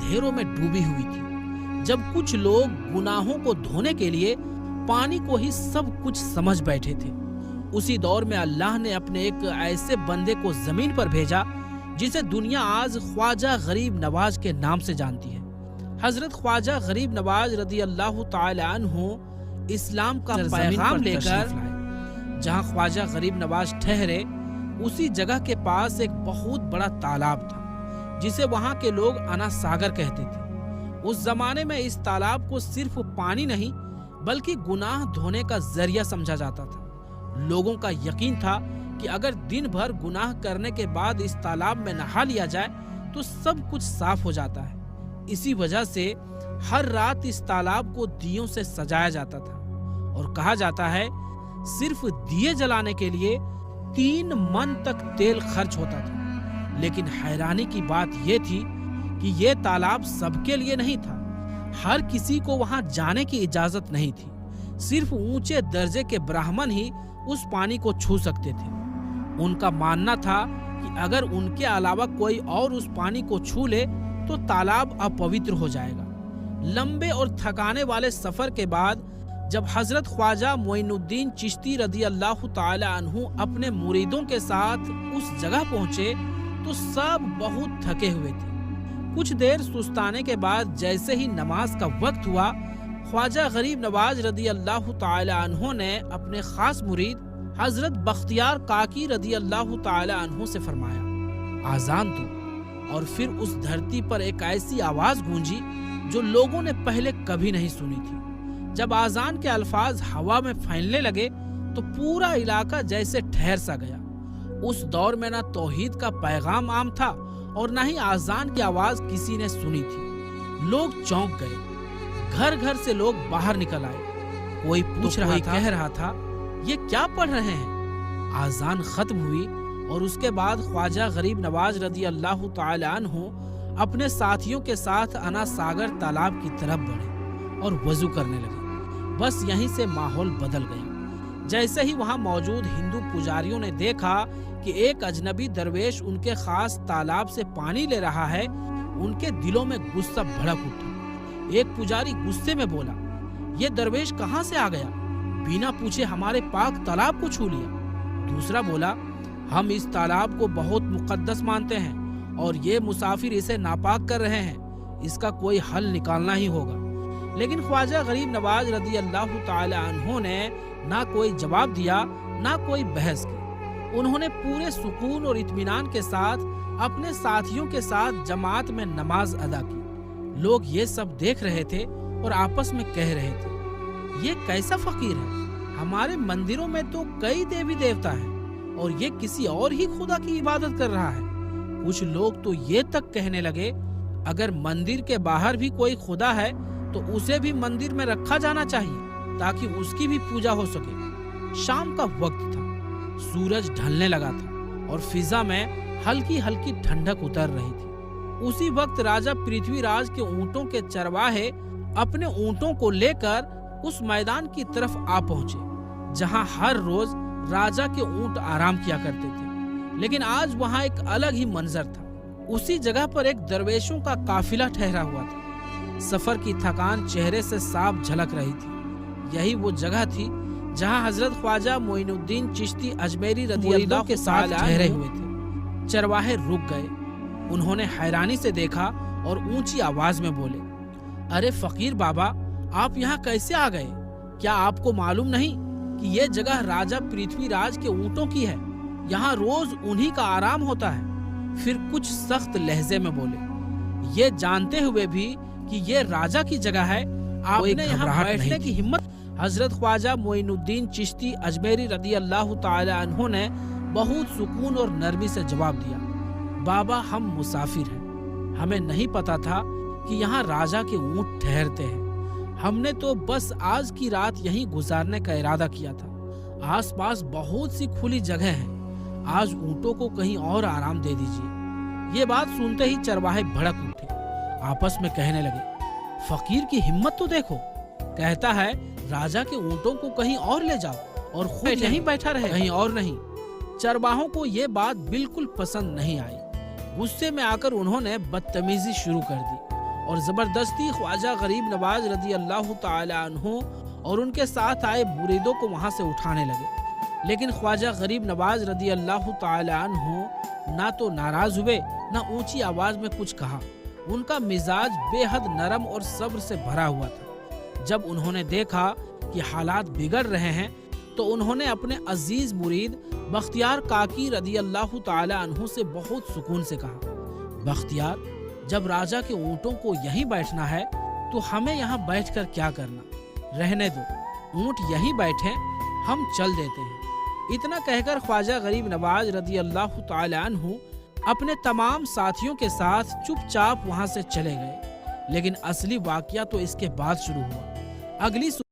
اندھیروں میں ڈوبی ہوئی تھی، جب کچھ لوگ گناہوں کو دھونے کے لیے پانی کو ہی سب کچھ سمجھ بیٹھے تھے۔ اسی دور میں اللہ نے اپنے ایک ایسے بندے کو زمین پر بھیجا جسے دنیا آج خواجہ غریب نواز کے نام سے جانتی ہے۔ حضرت خواجہ غریب نواز رضی اللہ تعالی عنہ اسلام کا پیغام لے کر جہاں خواجہ غریب نواز ٹھہرے اسی جگہ کے پاس ایک بہت بڑا تالاب تھا جسے وہاں کے لوگ انا ساگر کہتے تھے۔ اس زمانے میں اس تالاب کو صرف پانی نہیں بلکہ گناہ دھونے کا ذریعہ سمجھا جاتا تھا۔ لوگوں کا یقین تھا کہ اگر دن بھر گناہ کرنے کے بعد اس تالاب میں نہا لیا جائے تو سب کچھ صاف ہو جاتا ہے۔ اسی وجہ سے ہر رات اس تالاب کو دیوں سے سجایا جاتا تھا اور کہا جاتا ہے صرف دیے جلانے کے لیے 3 من تک تیل خرچ ہوتا تھا۔ لیکن حیرانی کی بات یہ تھی کہ یہ تالاب سب کے لیے نہیں تھا۔ ہر کسی کو وہاں جانے کی اجازت نہیں تھی۔ صرف اونچے درجے کے براہمن ہی اس پانی کو چھو سکتے تھے۔ ان کا ماننا تھا کہ اگر ان کے علاوہ کوئی اور اس پانی کو چھو لے تو تالاب اپوتر ہو جائے گا۔ لمبے اور تھکانے والے سفر کے بعد جب حضرت خواجہ معین الدین چشتی رضی اللہ تعالی عنہ اپنے مریدوں کے ساتھ اس جگہ پہنچے تو سب بہت تھکے ہوئے تھے۔ کچھ دیر سستانے کے بعد جیسے ہی نماز کا وقت ہوا، خواجہ غریب نواز رضی اللہ تعالی عنہ نے اپنے خاص مرید حضرت بختیار کاکی رضی اللہ تعالی عنہ سے فرمایا آذان دو، اور پھر اس دھرتی پر ایک ایسی آواز گونجی جو لوگوں نے پہلے کبھی نہیں سنی تھی۔ جب آذان کے الفاظ ہوا میں پھیلنے لگے تو پورا علاقہ جیسے ٹھہر سا گیا۔ اس دور میں نہ توحید کا پیغام عام تھا اور نہ ہی آذان کی آواز کسی نے سنی تھی۔ لوگ چونک گئے، گھر گھر سے لوگ باہر نکل آئے۔ کوئی پوچھ رہا تھا، کہہ رہا تھا یہ کیا پڑھ رہے ہیں؟ آذان ختم ہوئی اور اس کے بعد خواجہ غریب نواز رضی اللہ تعالی عنہ اپنے ساتھیوں کے ساتھ انا ساگر تالاب کی طرف بڑھے اور وضو کرنے لگے۔ بس یہیں سے ماحول بدل گیا۔ جیسے ہی وہاں موجود ہندو پجاریوں نے دیکھا کہ ایک اجنبی درویش ان کے خاص تالاب سے پانی لے رہا ہے، ان کے دلوں میں غصہ بھڑک اٹھا۔ ایک پجاری غصے میں بولا، یہ درویش کہاں سے آ گیا؟ بنا پوچھے ہمارے پاک تالاب کو چھو لیا۔ دوسرا بولا، ہم اس تالاب کو بہت مقدس مانتے ہیں اور یہ مسافر اسے ناپاک کر رہے ہیں، اس کا کوئی حل نکالنا ہی ہوگا۔ لیکن خواجہ غریب نواز رضی اللہ تعالی عنہ نے نہ کوئی جواب دیا نہ کوئی بحث کی۔ انہوں نے پورے سکون اور اطمینان کے ساتھ اپنے ساتھیوں کے ساتھ جماعت میں نماز ادا کی۔ لوگ یہ سب دیکھ رہے تھے اور آپس میں کہہ رہے تھے، یہ کیسا فقیر ہے؟ ہمارے مندروں میں تو کئی دیوی دیوتا ہیں اور یہ کسی اور ہی خدا کی عبادت کر رہا ہے۔ کچھ لوگ تو یہ تک کہنے لگے، اگر مندر کے باہر بھی کوئی خدا ہے تو اسے بھی مندر میں رکھا جانا چاہیے تاکہ اس کی بھی پوجا ہو سکے۔ شام کا وقت تھا، سورج ڈھلنے لگا تھا اور فضا میں ہلکی ہلکی ٹھنڈک اتر رہی تھی۔ اسی وقت راجہ پرتھوی راج کے اونٹوں کے چرواہے اپنے اونٹوں کو لے کر اس میدان کی طرف آ پہنچے جہاں ہر روز راجہ کے اونٹ آرام کیا کرتے تھے، لیکن آج وہاں ایک الگ ہی منظر تھا۔ اسی جگہ پر ایک درویشوں کا قافلہ ٹھہرا ہوا تھا۔ سفر کی تھکان چہرے سے صاف جھلک رہی تھی۔ یہی وہ جگہ تھی جہاں حضرت خواجہ معین الدین چشتی اجمیری رضی اللہ کے ساتھ ٹھہرے ہوئے تھے۔ چرواہے رک گئے، انہوں نے حیرانی سے دیکھا اور اونچی آواز میں بولے، ارے فقیر بابا، آپ یہاں کیسے آ گئے؟ کیا آپ کو معلوم نہیں کہ یہ جگہ راجہ پرتھوی راج کے اونٹوں کی ہے؟ یہاں روز انہی کا آرام ہوتا ہے۔ پھر کچھ سخت لہجے میں بولے، یہ جانتے ہوئے بھی کہ یہ راجہ کی جگہ ہے، آپ نے یہاں بیٹھنے کی ہمت؟ حضرت خواجہ معین الدین چشتی اجمیری رضی اللہ تعالی عنہ نے بہت سکون اور نرمی سے جواب دیا، بابا ہم مسافر ہیں، ہمیں نہیں پتا تھا کہ یہاں راجہ کے اونٹ ٹھہرتے ہیں۔ ہم نے تو بس آج کی رات یہیں گزارنے کا ارادہ کیا تھا۔ آس پاس بہت سی کھلی جگہ ہیں، آج اونٹوں کو کہیں اور آرام دے دیجیے۔ یہ بات سنتے ہی چرواہے بھڑک اٹھے، آپس میں کہنے لگے، فقیر کی ہمت تو دیکھو، کہتا ہے راجہ کے اونٹوں کو کہیں اور لے جاؤ اور خود یہیں بیٹھا رہے، کہیں اور نہیں۔ چرواہوں کو یہ بات بالکل پسند نہیں آئی۔ غصے میں آ کر انہوں نے بدتمیزی شروع کر دی اور زبردستی خواجہ غریب نواز رضی اللہ تعالی عنہ اور ان کے ساتھ آئے مریدوں کو وہاں سے اٹھانے لگے، لیکن خواجہ غریب نواز رضی اللہ تعالی عنہ نہ تو ناراض ہوئے نہ اونچی آواز میں کچھ کہا۔ ان کا مزاج بے حد نرم اور صبر سے بھرا ہوا تھا۔ جب انہوں نے دیکھا کہ حالات بگڑ رہے ہیں تو انہوں نے اپنے عزیز مرید بختیار کاکی رضی اللہ تعالی عنہ سے بہت سکون سے کہا، بختیار، جب راجہ کے اونٹوں کو یہیں بیٹھنا ہے تو ہمیں یہاں بیٹھ کر کیا کرنا؟ رہنے دو، اونٹ یہیں بیٹھے، ہم چل دیتے ہیں۔ اتنا کہہ کر خواجہ غریب نواز رضی اللہ تعالی عنہ اپنے تمام ساتھیوں کے ساتھ چپ چاپ وہاں سے چلے گئے، لیکن اصلی واقعہ تو اس کے بعد شروع ہوا۔ اگلی